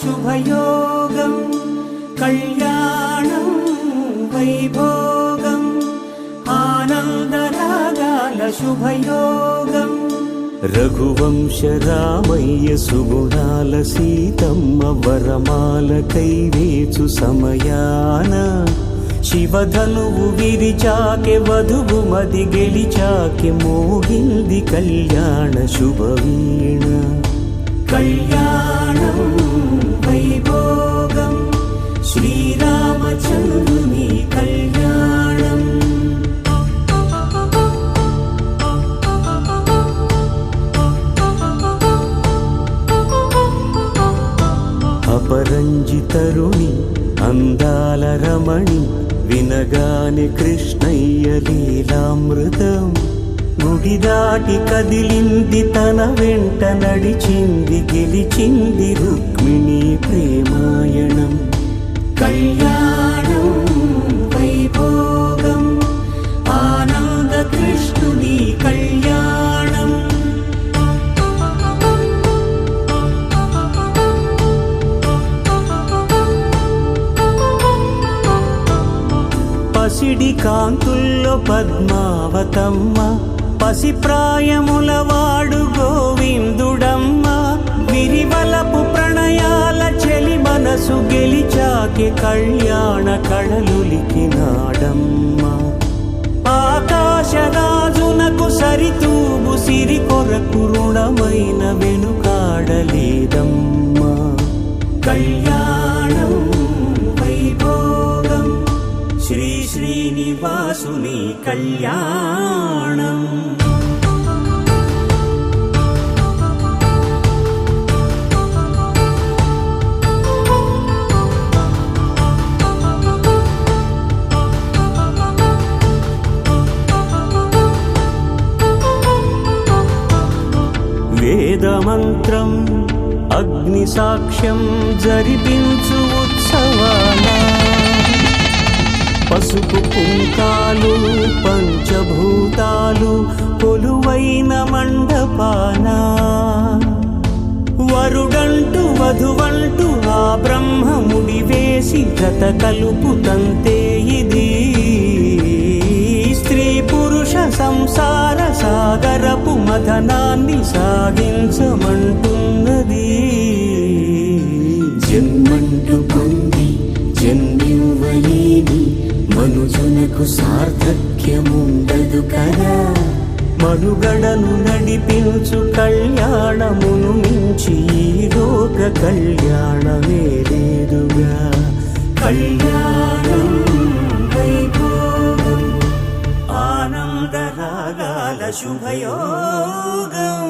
శుభయోగం కళ్యాణం వైభోగం ఆనందరాగాల శుభయోగం రఘువంశ రామయ్య సుగుణాల సీతమ్మ వరమాల కైవేచు సమయాన శివధనువు విరిచాకె వధువు మది గెలిచాకె మోగింది కళ్యాణ శుభవీణ కళ్యాణం వైభోగం శ్రీరామచంద్రుని కళ్యాణం అపరంజి తరుణి అందాల రమణి వినగానే కృష్ణయ్య లీలామృతం గుడి దాటి కదిలింది తన వెంట నడిచింది గెలిచింది రుక్మిణి ప్రేమాయణం కళ్యాణం వైభోగం ఆనంద కృష్ణుని కళ్యాణం పసిడి కాంతుల్లో పద్మావతమ్మ పసిప్రాయముల వాడు గోవిందుడమ్మ విరివలపు ప్రణయాల చెలి మనసు గెలిచాకె కళ్యాణ కళలులికినాడమ్మ ఆకాశరాజునకు సరితూగు సిరి కొరకు రుణమైన వెనుకాడలేదమ్మ కళ్యాణం వైభోగం శ్రీ శ్రీనివాసుని కళ్యాణం వేదమంత్రం అగ్ని సాక్ష్యం జరిపించు ఉత్సవాల పసుపు కుంకాలు పంచభూతాలు కొలువైన మండపాన వరుడంటూ వధువంటూ ఆ బ్రహ్మముడి వేసి జత కలుపుతంతే ఇది స్త్రీ పురుష సంసార సాగరపు మథనాన్ని సాగించమంటున్నది జన్మంటూ పొంది జన్మివ్వలేని మనుజునకు సార్థక్యముండదు కదా మనుగడను నడిపించు కళ్యాణమును మించి ఈ లోక కళ్యాణమే లేదుగా కళ్యాణం వైభోగం ఆనందరాగాల శుభయోగం